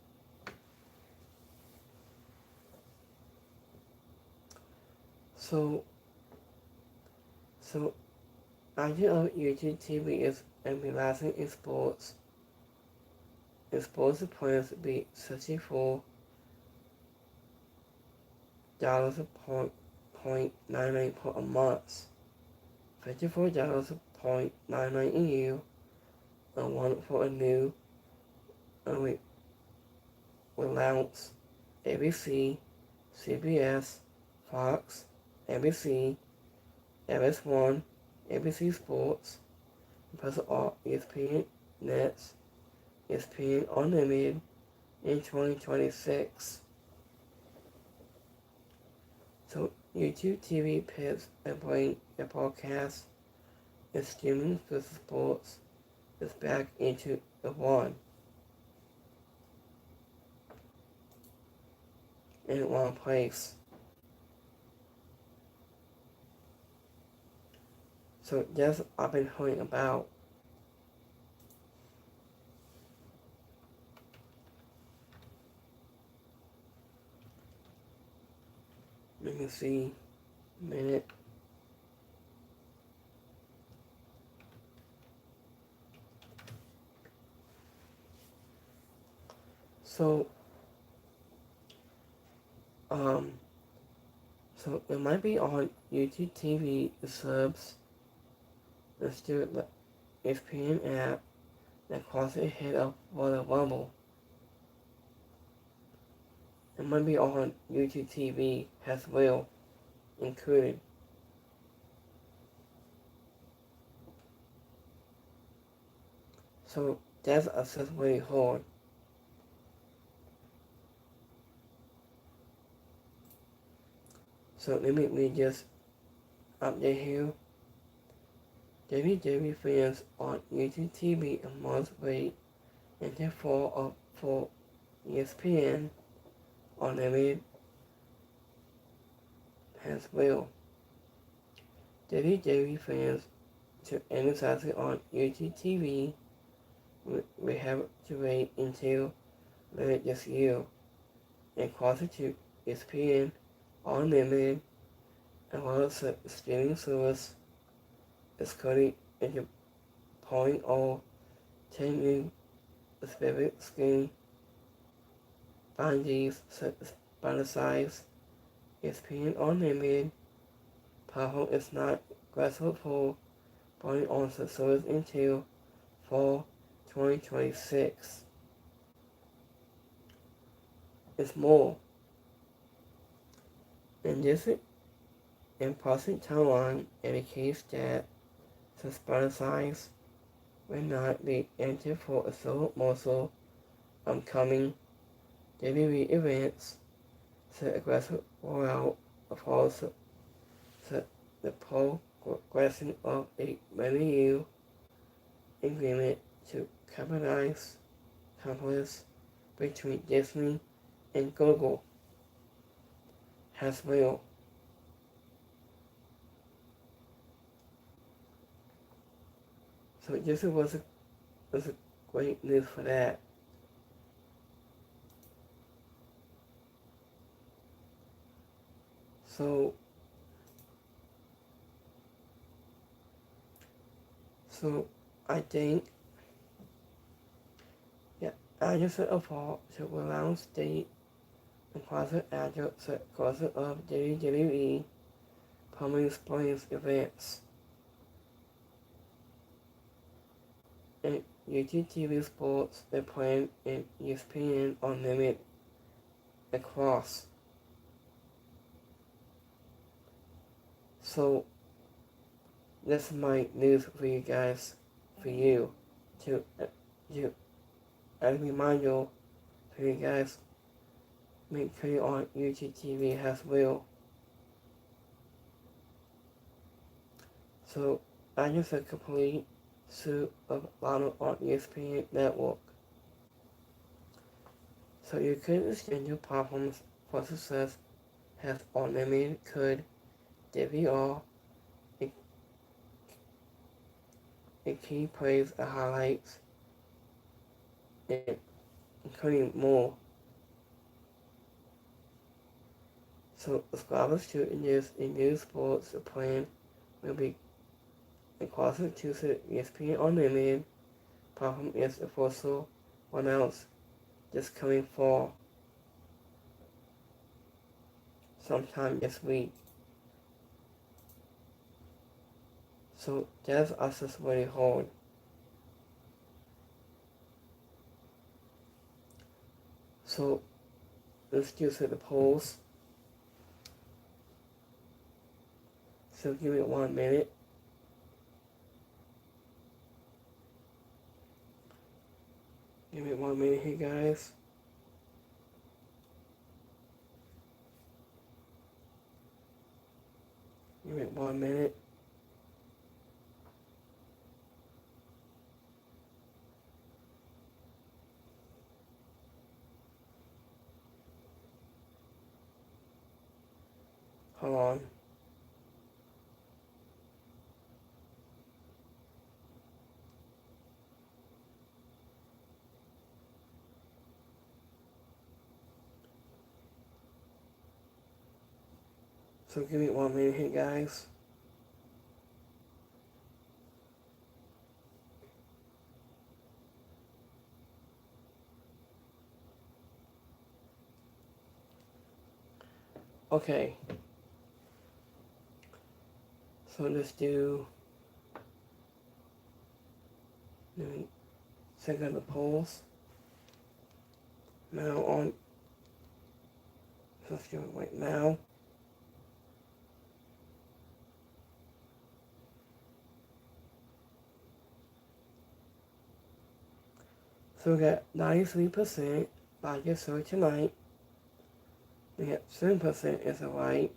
So So, idea of YouTube TV is emphasizing in sports. In sports, it plans to be $64 point 99 per a month, $54 .99 a year, and one for a new and relaunch ABC, CBS, Fox, NBC, FS1, ABC Sports, plus all ESPN Nets, ESPN Unlimited in 2026. So YouTube TV pits and bring the broadcast and streaming for sports is back into the one in one place. So that's what I've been hearing about. Let me see a minute. So so it might be on YouTube TV subs. Let's do the ESPN app that costs a hit of Royal Rumble. It might be on YouTube TV as well, included. So that's accessibility hard. So let me just update here. WWE fans on YouTube TV must wait until fall up for ESPN Unlimited as well. WWE fans to emphasize it on YouTube TV we have to wait until later this year and closer to ESPN Unlimited and while the streaming service is currently into point of 10 new specific screen boundaries such as body size, ESPN Unlimited platform is not gradual for going on the service until fall 2026. It's more. And this impossible timeline indicates that the body size will not be entered for a solo muscle upcoming WWE events. The aggressive rollout follows the progression of a many-year agreement to capitalize conflicts between Disney and Google as well. So this was a great news for that. So I think Anderson Apart to allow state and closet adults at closet of WWE Palm Springs events and YouTube TV Sports they plan in ESPN Unlimited across. So that's my news for you guys, for you, to as a reminder for you guys, make sure you're on YouTube TV as well. So I just a complete suit of Lana on ESPN Network. So you could extend your platforms for success has unlimited could DVR a key plays and highlights and including more. So subscribers to this in new sports plan will be exclusive to ESPN Unlimited. Problem is the first one else just coming fall sometime this week. So that's us is really hard. So let's do the polls. So give it 1 minute. Give it 1 minute here, guys. Give it 1 minute. Hold on. So give me 1 minute here, guys. Okay. So let's do second the polls. Now on. Let's do it right now. So we got 93% by your search tonight. We got 7% is right,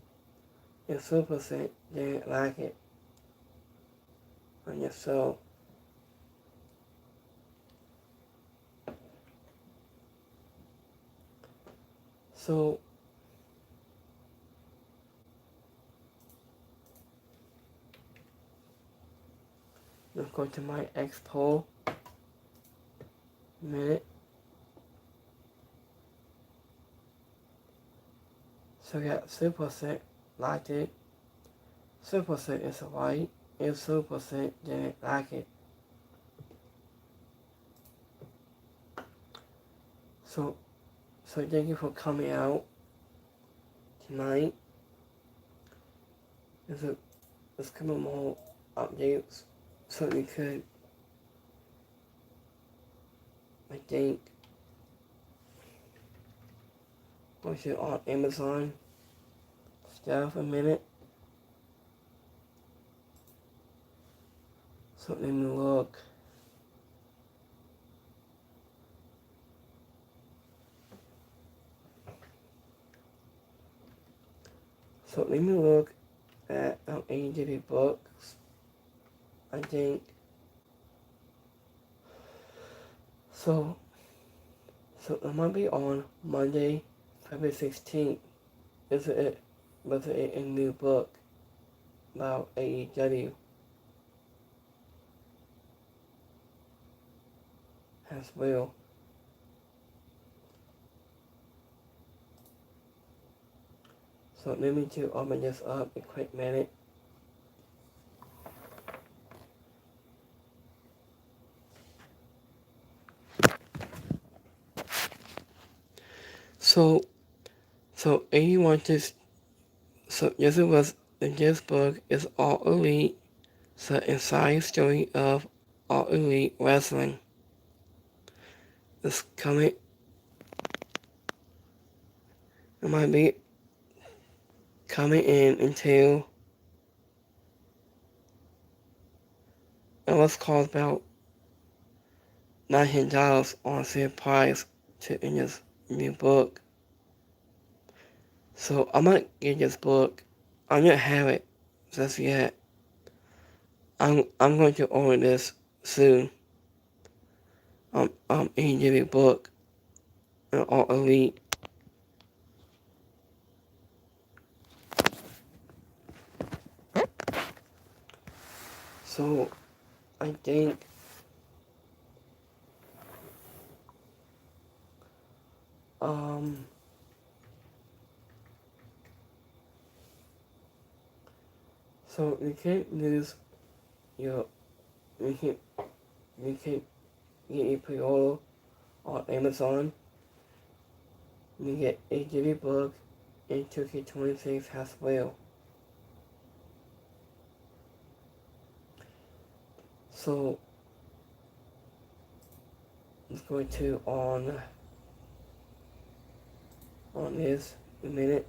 and 7% didn't like it on your show. So let's go to my X poll. Minute. So we got 7% liked it, 7% is right, and 7% didn't like it. So thank you for coming out tonight. Let's come up more updates so we could, I think, push it on Amazon stuff a minute. So let me look. So let me look at AEW books. I think. So it might be on Monday, February 16th. Was it a new book about AEW? As well. So let me to open this up a quick minute. So 81 this. So this book is All Elite. So inside story of All Elite Wrestling. It's coming. It might be coming in until it was cost about $900 on sale price in this new book. So I might get this book. I don't have it just yet. I'm going to order this soon. AEW book, All Elite. So I think so we can't lose you you can you can get a pre-order on Amazon. You get a DVD book and 2K26 as well. So let's go to on this in a minute.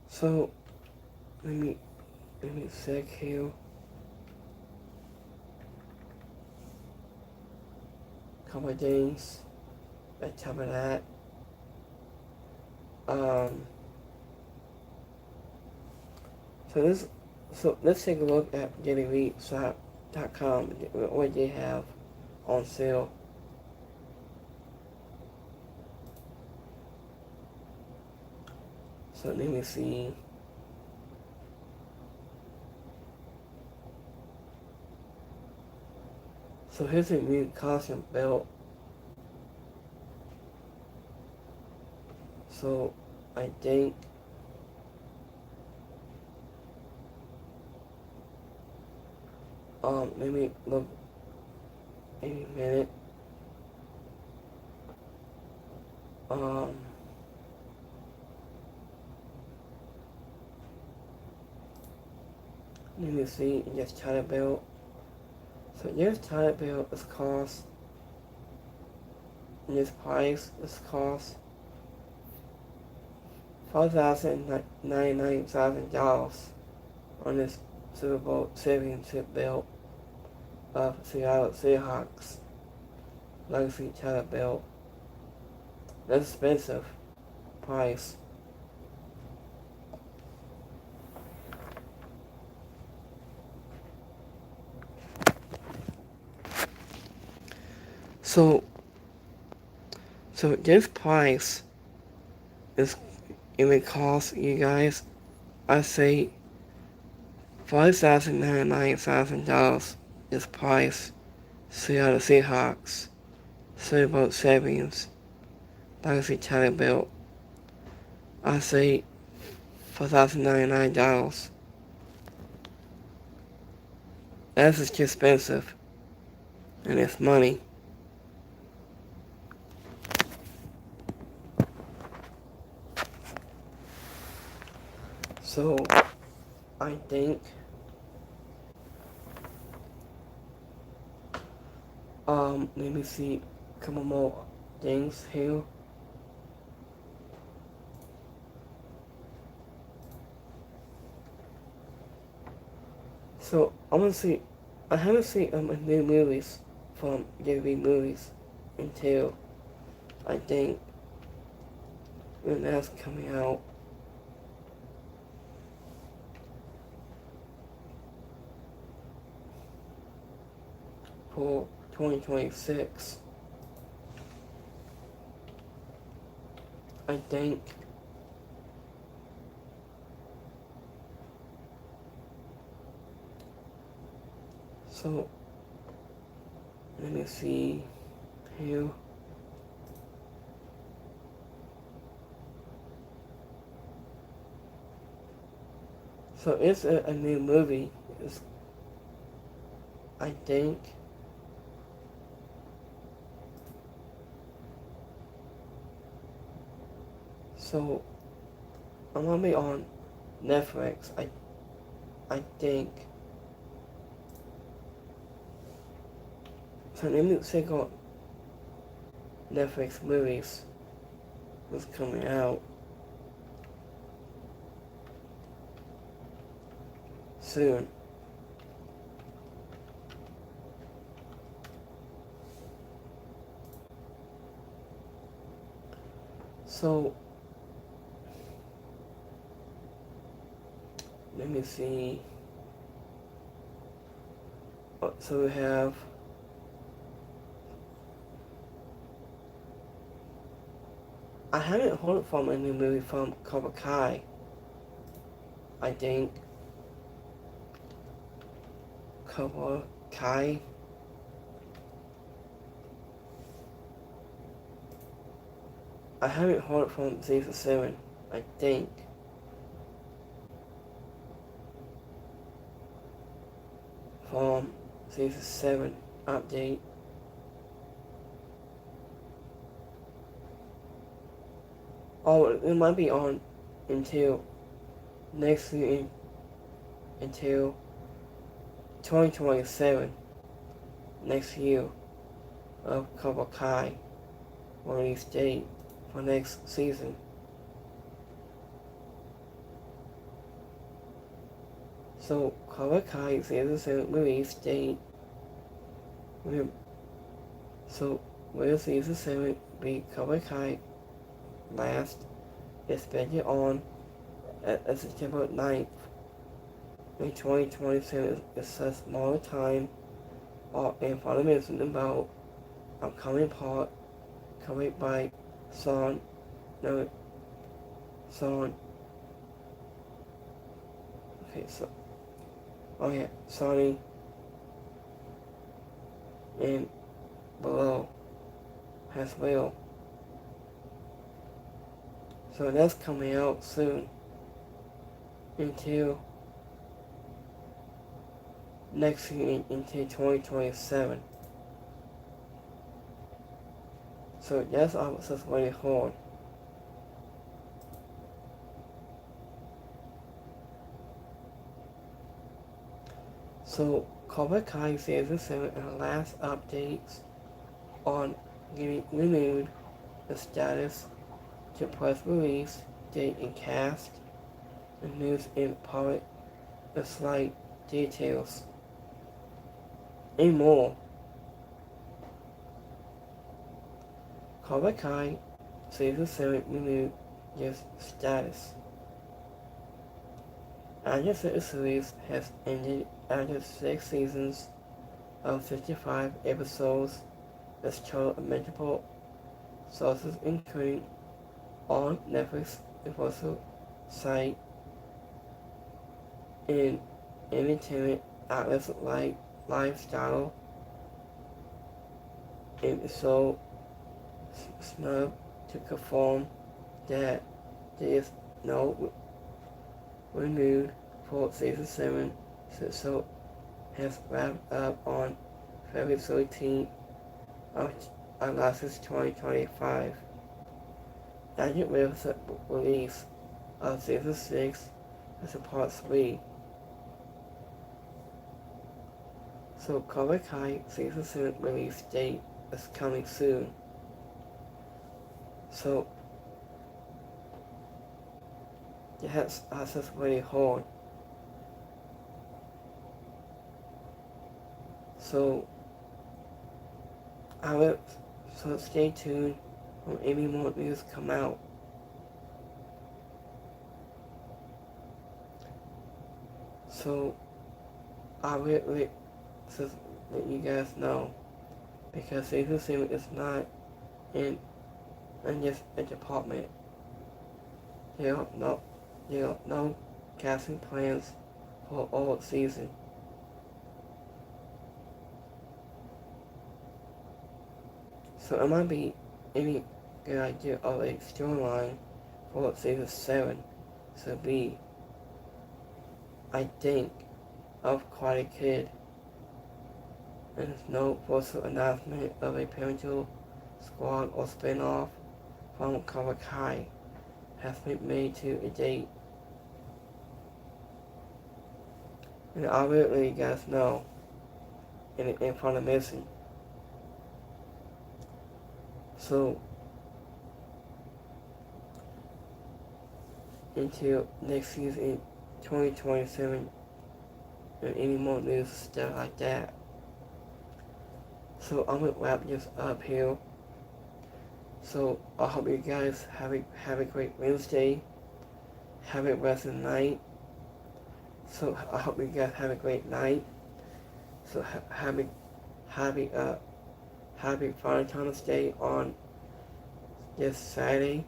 So let me check here. Couple of things on top of that. So let's take a look at DailyReadShop.com, what they have on sale. So let me see. So here's a new custom belt. So I think let me look a minute. Let me see this title belt. So this title belt is cost, this price is cost $5,099 on this Super Bowl championship belt of Seattle Seahawks legacy title belt. That's expensive price. So this price is, it would cost you guys, I say $5,099 is price Seattle Seahawks Super Bowl champions legacy title belt. I say $4,099. That's just too expensive, and it's money. So I think let me see a couple more things here. So I haven't seen new movies from WWE movies until I think when that's coming out. For 2026, I think. So let me see here. So it's a new movie. I think. So I'm gonna be on Netflix. I think. So let me check on Netflix movies was coming out soon. So let me see. So we have I haven't heard from a new movie from Cobra Kai. I think Cobra Kai. I haven't heard from season 7, I think. From season 7 update. Oh, it might be on until next year, until 2027, next year of Cobra Kai release date for next season. So Cobra Kai season 7 release date. So will season 7 be Cobra Kai last expected on at September 9th in 2027 is such small time and information about upcoming part covered by Son, no, Son, okay, so, oh yeah, Sonny, and below as well. So that's coming out soon until next year, until 2027. So that's all it's just really hard. So Cobra Kai season 7 and the last updates on getting renewed the status to press release date and cast and news in public the slight details and more. Cobra Kai season 7 renewed its status. After the series has ended after 6 seasons of 55 episodes, as told multiple sources including on Netflix official site and entertainment outlets like Lifestyle, and so snub to confirm that there is no renewed for season 7, so has wrapped up on February 13th of August 2025. After the release of season 6 as a part 3. So Cobra Kai season 7 release date is coming soon. So that's just really hard. So so stay tuned when any more news come out. So I will just let you guys know, because season 7 is not in just a department. There are no casting plans for all season. So it might be any good idea of a storyline for season 7 to be, I think, of Karate Kid. And there's no official announcement of a parental squad or spin-off from Cobra Kai has been made to a date. And I will let you guys know in front of missing. So until next season, 2027, and any more news stuff like that. So I'm gonna wrap this up here. So I hope you guys have a great Wednesday. Have a blessed night. So I hope you guys have a great night. So happy Valentine's Day on this Saturday.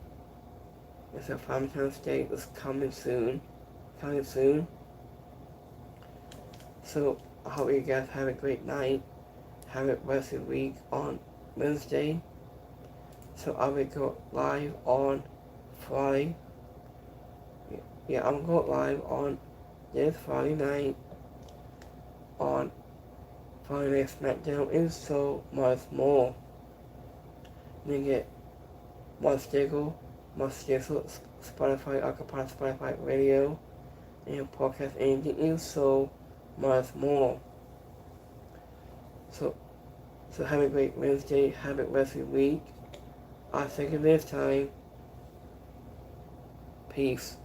It's a Valentine's Day is coming soon. So I hope you guys have a great night. Have a blessed week on Wednesday. So I will go live on Friday. Yeah, I'm going live on this Friday night on Friday Night SmackDown and so much more. You get my schedule, Spotify, Acapella, Spotify Radio, and podcast engine, and so much more. So have a great Wednesday, have a rest of your week. I'll see you next time. Peace.